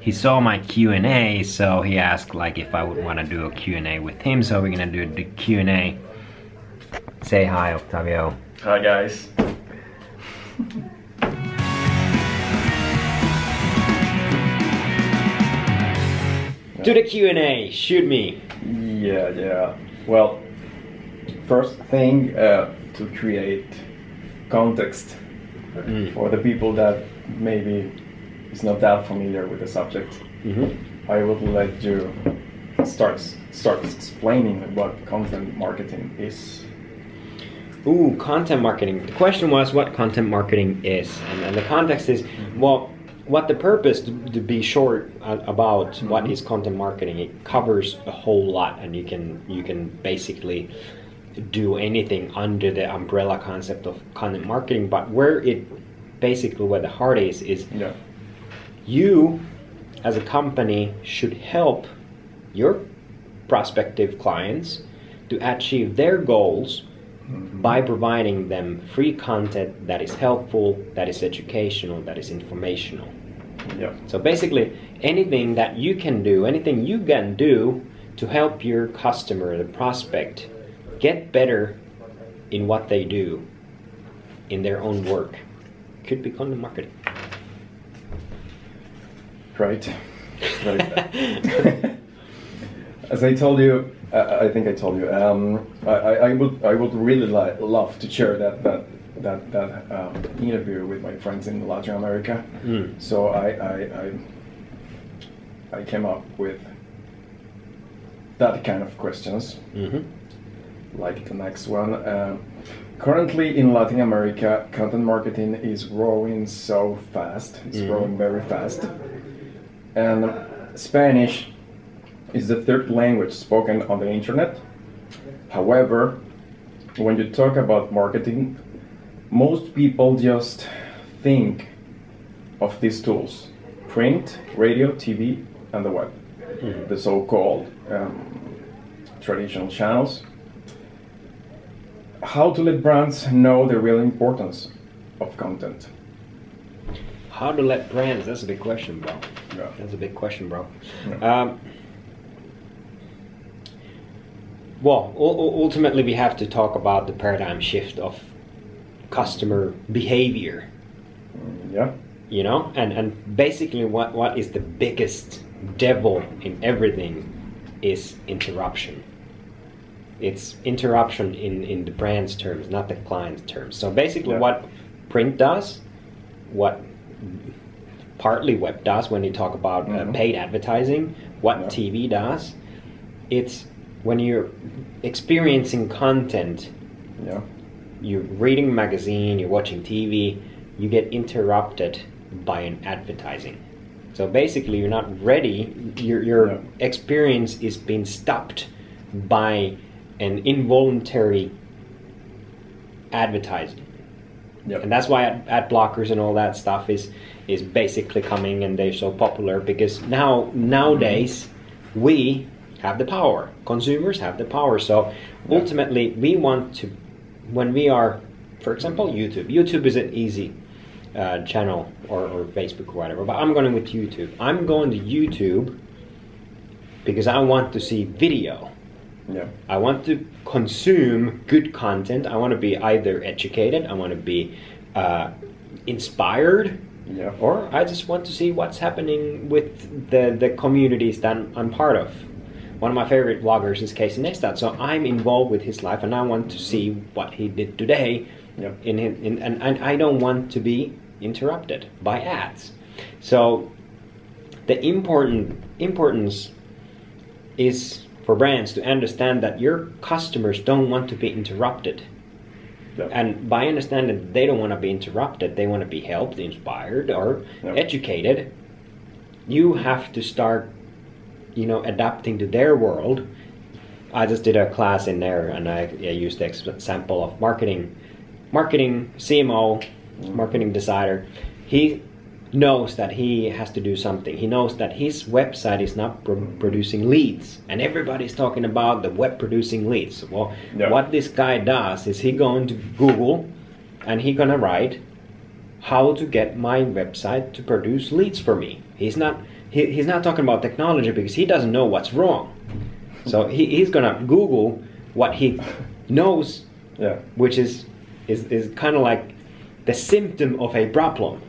he saw my Q&A, so he asked like if I would want to do a Q&A with him. So we're gonna do the Q&A. Say hi, Octavio. Hi guys. To the Q&A, shoot me. Yeah. Well, first thing to create context for the people that maybe is not that familiar with the subject. I would let you start explaining what content marketing is. Ooh, content marketing. The question was what content marketing is, and the context is, well, what the purpose, to be short about what is content marketing. It covers a whole lot, and you can basically do anything under the umbrella concept of content marketing. But where the heart is you as a company should help your prospective clients to achieve their goals by providing them free content that is helpful, that is educational, that is informational. So basically anything you can do to help your customer, the prospect, get better in what they do in their own work could be content marketing. Right. As I told you, I think I told you, I would really love to share that interview with my friends in Latin America. So I came up with that kind of questions, like the next one. Currently in Latin America, content marketing is growing so fast. It's growing very fast. And Spanish is the third language spoken on the internet. However, when you talk about marketing, most people just think of these tools: print, radio, TV, and the web. The so-called traditional channels. How to let brands know the real importance of content? How to let brands? That's a big question, bro. Yeah. That's a big question, bro. Yeah. Well, ultimately we have to talk about the paradigm shift of customer behavior. Yeah. You know, and basically what is the biggest devil in everything is interruption. It's interruption in the brand's terms, not the client's terms. So basically what print does, what partly web does when you talk about paid advertising, what TV does, it's when you're experiencing content, you're reading a magazine, you're watching TV, you get interrupted by an advertising. So basically you're not ready, your experience is being stopped by an involuntary advertising. And that's why ad blockers and all that stuff is basically coming, and they're so popular because nowadays we have the power. Consumers have the power. So ultimately we want to, when we are, for example, YouTube is an easy channel, or Facebook or whatever, but I'm going with YouTube. I'm going to YouTube because I want to see video. I want to consume good content. I want to be either educated, I want to be inspired, or I just want to see what's happening with the communities that I'm part of. One of my favorite vloggers is Casey Neistat, so I'm involved with his life and I want to see what he did today. And I don't want to be interrupted by ads. So the importance is for brands to understand that your customers don't want to be interrupted. And by understanding that they don't want to be interrupted, they want to be helped, inspired, or educated, you have to start, adapting to their world. I just did a class in there and I used the example of marketing CMO, marketing designer. He knows that he has to do something. He knows that his website is not producing leads, and everybody's talking about the web producing leads. Well, what this guy does is he going to Google and he gonna write how to get my website to produce leads for me. He's he's not talking about technology because he doesn't know what's wrong. So he's gonna Google what he knows, which is kind of like the symptom of a problem.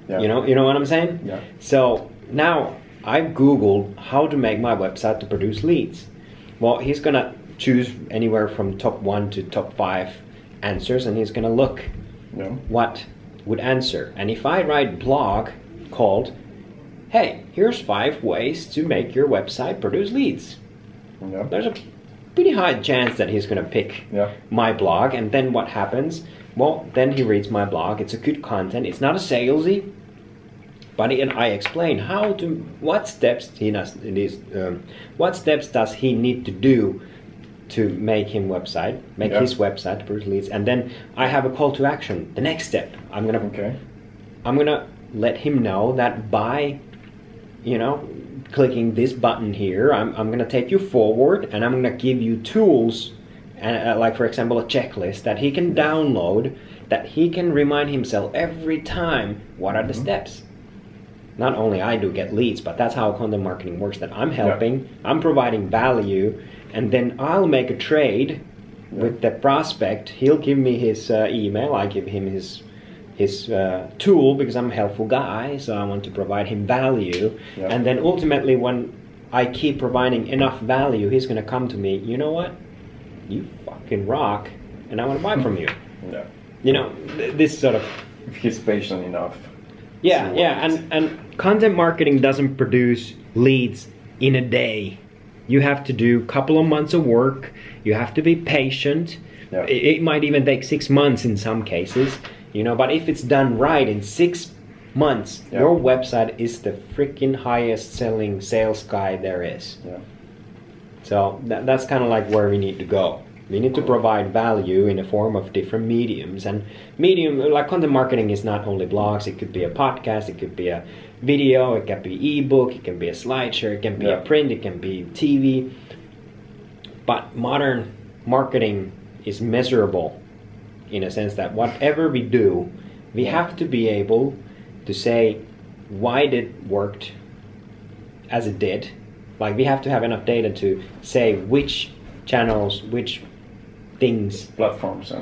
Yeah. You know what I'm saying? Yeah. So now I've Googled how to make my website to produce leads. Well, he's gonna choose anywhere from top 1 to top 5 answers, and he's gonna look what would answer. And if I write a blog called, hey, here's 5 ways to make your website produce leads, there's a pretty high chance that he's gonna pick my blog. And then what happens? Well, then he reads my blog. It's a good content. It's not a salesy, but I explain what steps what steps does he need to do to make his website produce leads. And then I have a call to action. The next step, I'm gonna let him know that by clicking this button here, I'm gonna take you forward, and I'm gonna give you tools, like for example a checklist that he can download, that he can remind himself every time what are the steps. Not only I do get leads, but that's how content marketing works, that I'm helping, I'm providing value, and then I'll make a trade with the prospect. He'll give me his email, I give him his tool because I'm a helpful guy, so I want to provide him value. And then ultimately when I keep providing enough value, he's going to come to me, you know what? You fucking rock, and I want to buy from you. This sort of... If he's patient enough. And content marketing doesn't produce leads in a day. You have to do a couple of months of work. You have to be patient. It might even take 6 months in some cases, but if it's done right in 6 months, your website is the freaking highest selling sales guide there is. So that's kind of like where we need to go. We need to provide value in the form of different mediums. And like content marketing is not only blogs. It could be a podcast, it could be a video, it can be ebook, it can be a slideshow, it can be a print, it can be TV. But modern marketing is measurable in a sense that whatever we do, we have to be able to say why it worked as it did. Like we have to have enough data to say which channels, which things, platforms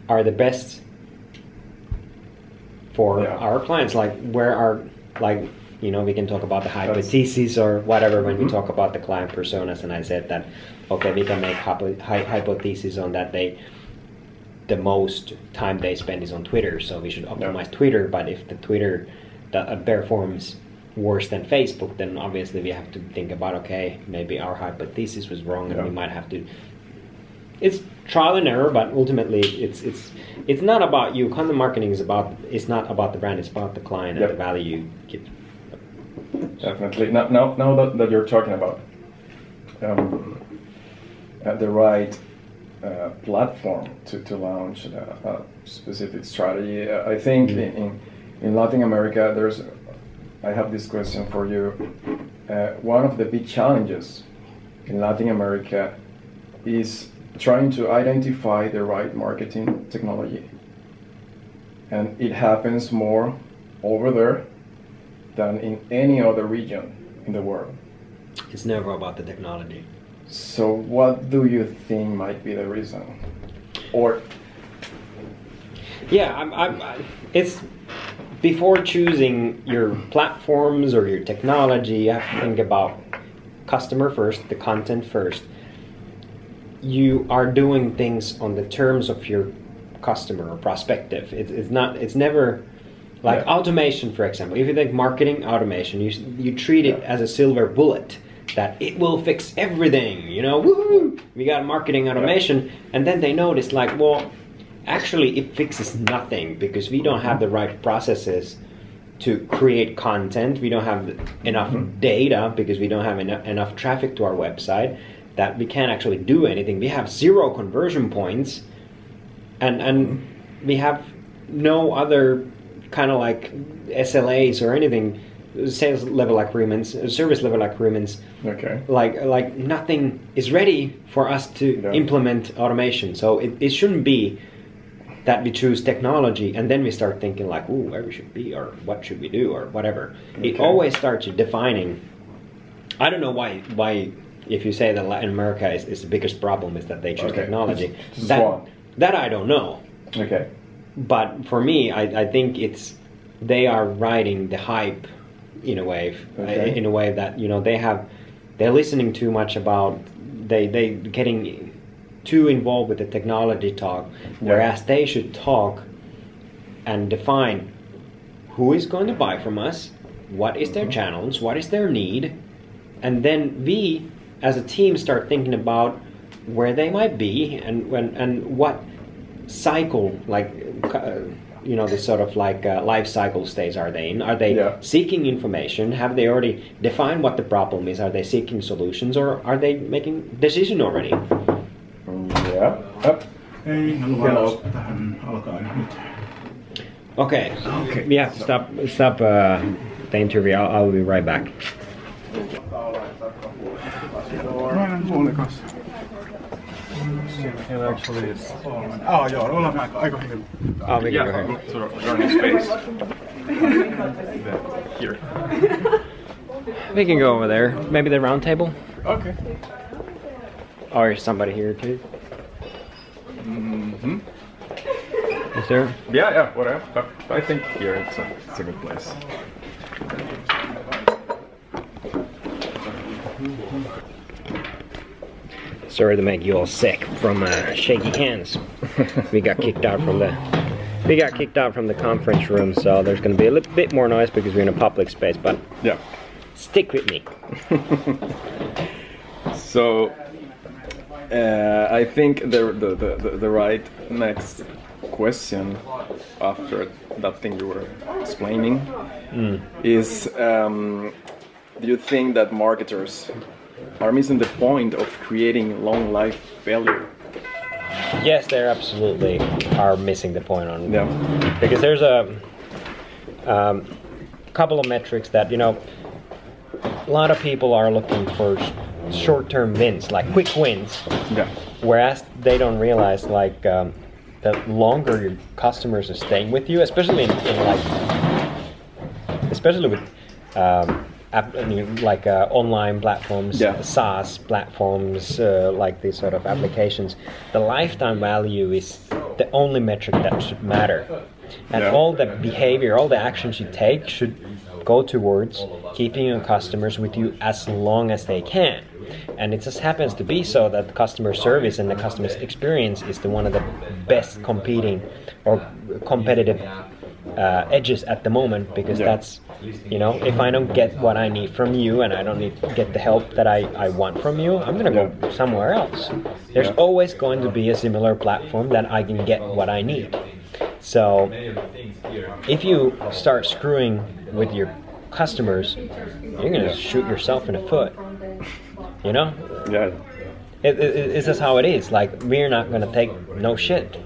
are the best for our clients. Like where are, we can talk about the hypotheses or whatever when we talk about the client personas. And I said that, okay, we can make hypotheses on that the most time they spend is on Twitter, so we should optimize Twitter. But if the Twitter performs worse than Facebook, then obviously we have to think about, okay, maybe our hypothesis was wrong, and we might have to. It's trial and error, but ultimately it's not about you. Content marketing is not about the brand; it's about the client and the value you give. Definitely. Now that you're talking about the right platform to launch a specific strategy, I think in Latin America I have this question for you. One of the big challenges in Latin America is trying to identify the right marketing technology. And it happens more over there than in any other region in the world. It's never about the technology. So what do you think might be the reason? Or... it's before choosing your platforms or your technology, you have to think about customer first, the content first. You are doing things on the terms of your customer or prospective. It's never like automation, for example. If you think marketing automation, you treat it as a silver bullet that it will fix everything. Woohoo! We got marketing automation, and then they notice like, well, actually it fixes nothing because we don't have the right processes to create content. We don't have enough data because we don't have enough traffic to our website, that we can't actually do anything. We have 0 conversion points, and we have no other kind of like SLAs or anything, sales level agreements, service level agreements. Okay. Like nothing is ready for us to implement automation. So it shouldn't be that we choose technology, and then we start thinking like, ooh, where we should be, or what should we do, or whatever. It always starts with defining. I don't know why if you say that Latin America is the biggest problem is that they choose technology. That I don't know. Okay. But for me, I think they are riding the hype in a way, in a way that, you know, they're listening too much about, they getting too involved with the technology talk, whereas they should talk and define who is going to buy from us, what is their challenge, what is their need, and then we as a team start thinking about where they might be and what cycle, like you know, this sort of like life cycle stage are they in? Are they seeking information? Have they already defined what the problem is? Are they seeking solutions, or are they making decision already? Ei, no tähän alkaa nyt. Okay, we have to stop the interview. I'll be right back. Actually, joo, ollaan aika hyvin. Oh, we can go ahead. Sort of running space. Here. We can go over there. Maybe the round table? Okay. Or somebody here too? Mm-hmm. Is there? Yeah, whatever. I think here it's a good place. Sorry to make you all sick from shaky hands. We got kicked out from the conference room, so there's going to be a little bit more noise because we're in a public space. But stick with me. So I think the right next question after that thing you were explaining is, do you think that marketers are missing the point of creating long life value? Yes, they absolutely are missing the point on it. Because there's a couple of metrics that, you know, a lot of people are looking for short-term wins, like quick wins. Whereas they don't realize, like, the longer your customers are staying with you, especially with online platforms, SaaS platforms, like these sort of applications, the lifetime value is the only metric that should matter. And all the behavior, all the actions you take should go towards keeping your customers with you as long as they can. And it just happens to be so that the customer service and the customer experience is one of the best competing or competitive edges at the moment, because that's, you know, if I don't get what I need from you and I don't get the help that I want from you, I'm gonna go somewhere else. There's always going to be a similar platform that I can get what I need. So if you start screwing with your customers, you're gonna shoot yourself in the foot. You know? It's just how it is. Like, we're not gonna take no shit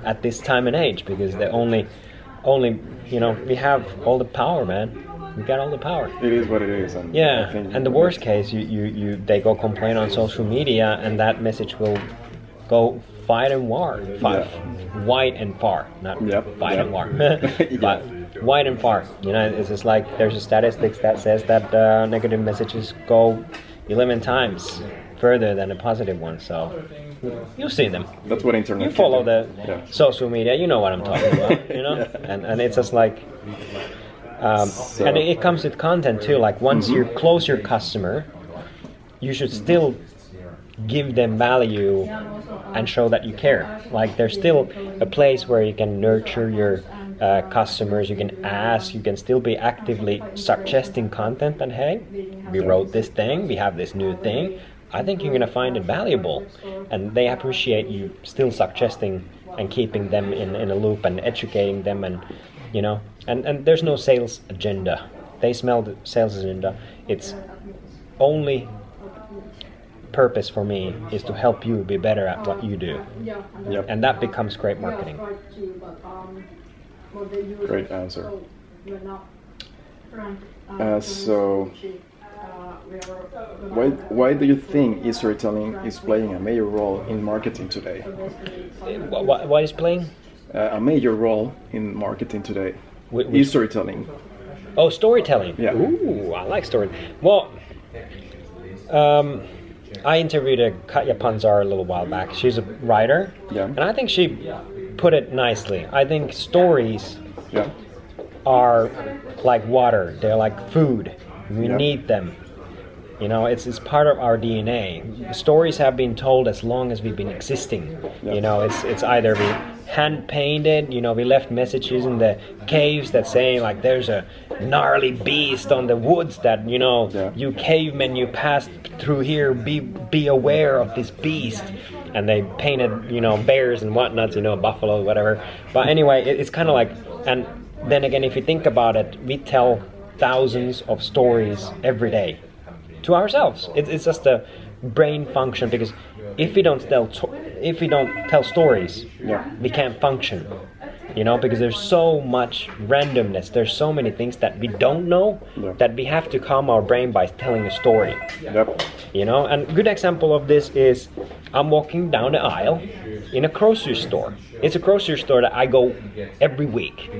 at this time and age, because the only, you know, we have all the power, man. We got all the power. It is what it is. And and the worst case, they go complain on social media, and that message will go wide and far, not fight and war, but wide and far. You know, it's just like there's a statistics that says that negative messages go 11 times further than a positive one. So you see them. That's what internet. You follow the social media. You know what I'm talking about. You know, and it's just like, and it comes with content too. Like, once you close your customer, you should still give them value and show that you care. Like, there's still a place where you can nurture your customers, you can ask, you can still be actively suggesting content that, hey, we wrote this thing, we have this new thing, I think you're gonna find it valuable. And they appreciate you still suggesting and keeping them in a loop and educating them, and, you know, and there's no sales agenda. They smell the sales agenda. It's only purpose for me is to help you be better at what you do. And that becomes great marketing. Great answer. So why do you think storytelling is playing a major role in marketing today? What is playing? a major role in marketing today. Which- Is storytelling. Oh, storytelling. Yeah. Ooh, I like story. Well, I interviewed Katja Panzar a little while back. She's a writer, Yeah. and I think she put it nicely. I think stories Yeah. are like water. They're like food. We Yeah. need them. You know, it's part of our DNA. Stories have been told as long as we've been existing. Yeah. You know, it's either we hand painted. You know, we left messages in the caves that say like there's a gnarly beast on the woods that Yeah. you cavemen you passed through here. Be aware of this beast. And they painted bears and whatnot. Buffalo, whatever. But anyway, it's kind of like, and then again, if you think about it, we tell thousands of stories every day to ourselves. It's just a brain function, because if we don't tell stories, Yeah. we can't function. Because there's so much randomness. There's so many things that we don't know, Yeah. that we have to calm our brain by telling a story. Yep. And a good example of this is I'm walking down the aisle in a grocery store. It's a grocery store that I go every week.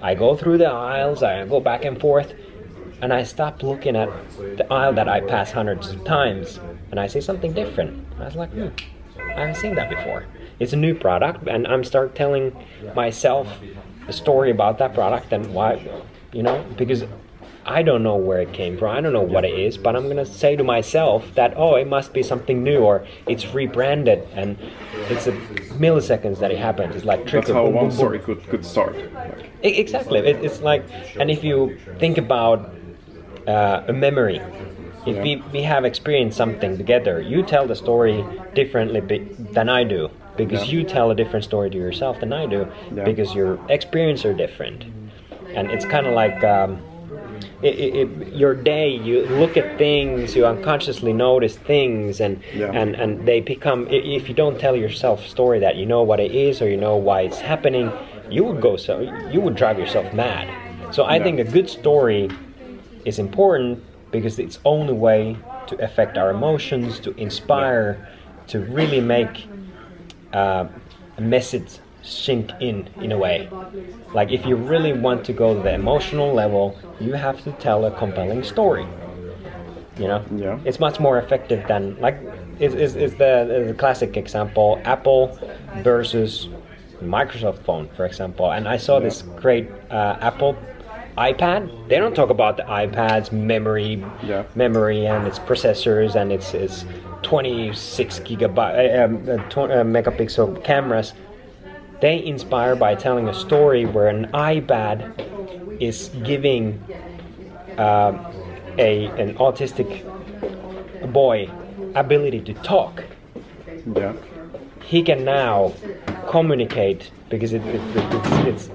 I go through the aisles, I go back and forth, and I stop looking at the aisle that I pass hundreds of times, and I see something different. I was like, I haven't seen that before. It's a new product, and I'm start telling myself a story about that product and why, because I don't know where it came from. I don't know what it is, but I'm going to say to myself that, it must be something new, or it's rebranded, and it's a milliseconds that it happens. It's like That's how one story could start. Exactly. It's like, and if you think about a memory, if we have experienced something together, you tell the story differently than I do, because you tell a different story to yourself than I do, because your experience are different. And it's kind of like your day, you look at things, you unconsciously notice things, and they become, if you don't tell yourself a story that you know what it is, or you know why it's happening, you would drive yourself mad. So I think a good story is important, because it's the only way to affect our emotions, to inspire, to really make a message sink in a way. Like if you really want to go to the emotional level, you have to tell a compelling story. Yeah. It's much more effective than, like, is the classic example, Apple versus Microsoft phone, for example. And I saw this great Apple iPad. They don't talk about the iPad's memory and its processors and its 26 megapixel cameras. They inspire by telling a story where an iPad is giving an autistic boy ability to talk. Yeah. He can now communicate, because it's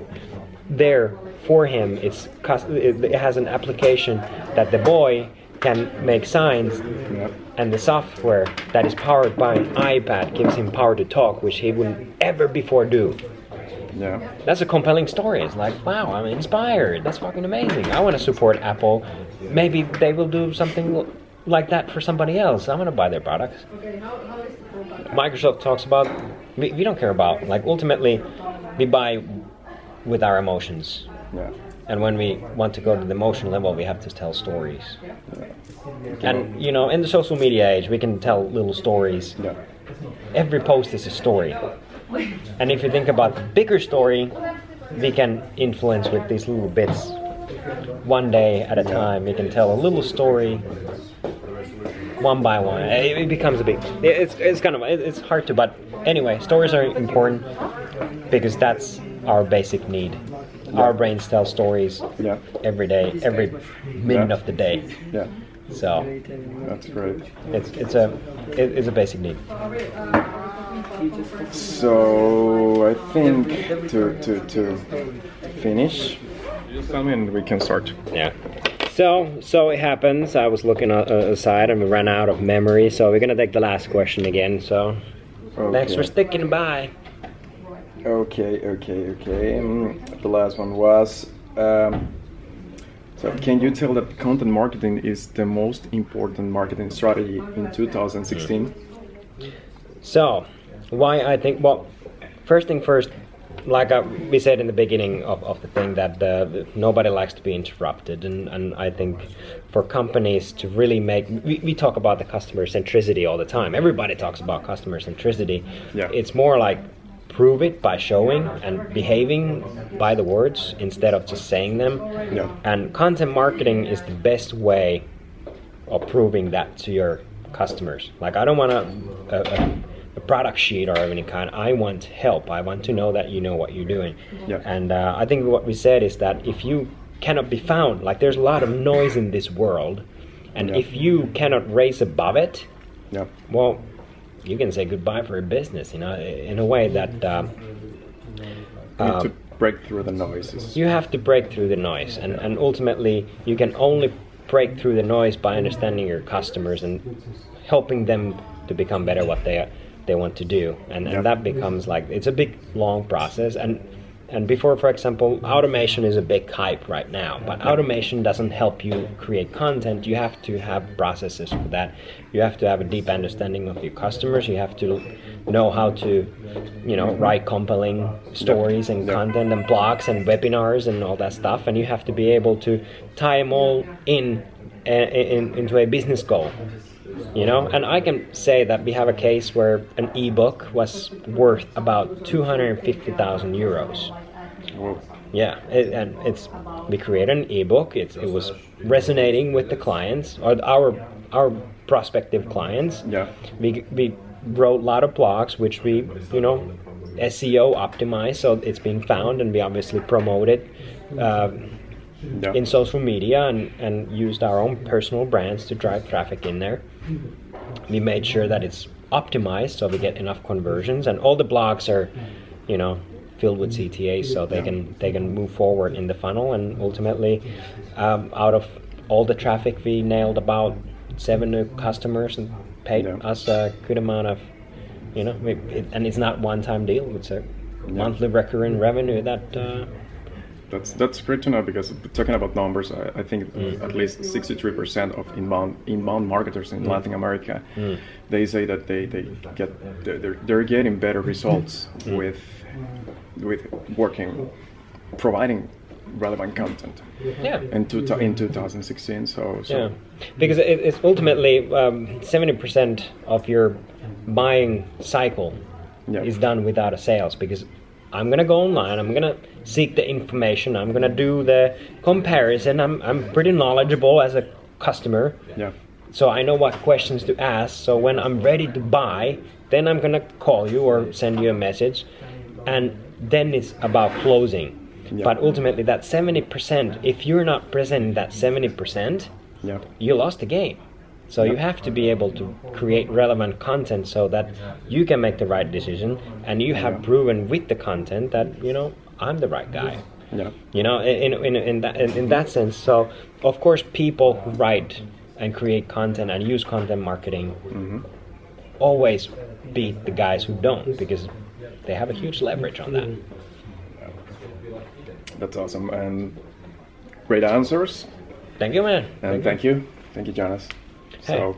there for him. It has an application that the boy can make signs, and the software that is powered by an iPad gives him power to talk, which he wouldn't ever before do. Yeah. That's a compelling story. It's like, wow, I'm inspired. That's fucking amazing. I want to support Apple. Maybe they will do something like that for somebody else. I want to buy their products. Microsoft talks about, we don't care about, like, ultimately we buy with our emotions. Yeah. And when we want to go to the emotional level, we have to tell stories. And in the social media age, we can tell little stories. Yeah. Every post is a story. And if you think about the bigger story, we can influence with these little bits. One day at a time, we can tell a little story, one by one. It becomes a big. It's hard to, but anyway, stories are important, because that's our basic need. Our brains tell stories every day, every minute of the day. Yeah. So That's great. it's a basic need. So I think to finish, we can start. Yeah. So it happens. I was looking aside and we ran out of memory, so we're gonna take the last question again. So thanks for sticking by. Okay. The last one was, so can you tell that content marketing is the most important marketing strategy in 2016? So, why I think, well, first thing first, like we said in the beginning of the thing, that nobody likes to be interrupted, and I think for companies to really make, we talk about the customer centricity all the time. Everybody talks about customer centricity. Yeah. It's more like prove it by showing and behaving by the words instead of just saying them. Yeah. And content marketing is the best way of proving that to your customers. Like, I don't want a product sheet or any kind. I want help. I want to know that you know what you're doing. Yeah. And I think what we said is that if you cannot be found, like, there's a lot of noise in this world, and Yeah. if you cannot raise above it, Yeah. well, you can say goodbye for your business, in a way that You need to break through the noises. you have to break through the noise, and ultimately you can only break through the noise by understanding your customers and helping them to become better what they want to do, and that becomes like, it's a big long process. And before, for example, automation is a big hype right now, but automation doesn't help you create content. You have to have processes for that. You have to have a deep understanding of your customers. You have to know how to, write compelling stories and content and blogs and webinars and all that stuff. And you have to be able to tie them all into a business goal. And I can say that we have a case where an ebook was worth about 250,000 euros. Whoa. Yeah, we created an ebook. It was resonating with the clients, or our prospective clients. Yeah. We wrote a lot of blogs, which we SEO optimized, so it's being found, and we obviously promoted in social media and used our own personal brands to drive traffic in there. We made sure that it's optimized so we get enough conversions, and all the blogs are, filled with CTAs, so they can move forward in the funnel. And ultimately, out of all the traffic, we nailed about 7 new customers and paid us a good amount of, and it's not one-time deal. It's a monthly recurring revenue that. That's great to know, because talking about numbers, I think at least 63% of inbound marketers in Latin America, they say that they're getting better results with providing relevant content. Yeah. In 2016, so. Yeah, because it's ultimately 70% of your buying cycle is done without a sales, because I'm gonna go online, I'm gonna seek the information, I'm gonna do the comparison. I'm pretty knowledgeable as a customer, so I know what questions to ask. So when I'm ready to buy, then I'm gonna call you or send you a message, and then it's about closing. But ultimately, that 70%, if you're not present in that 70%, you lost the game. So you have to be able to create relevant content so that you can make the right decision, and you have proven with the content that I'm the right guy. In that sense. So of course, people who write and create content and use content marketing always beat the guys who don't, because they have a huge leverage on that. That's awesome, and great answers. Thank you, man. And thank you, Joonas. Hey. So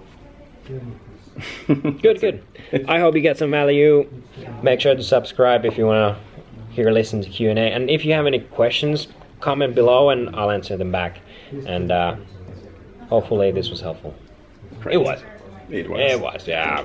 good. I hope you get some value. Make sure to subscribe if you want to listen to Q&A, and if you have any questions, comment below and I'll answer them back. And hopefully this was helpful. Great. It was. It was. Yeah.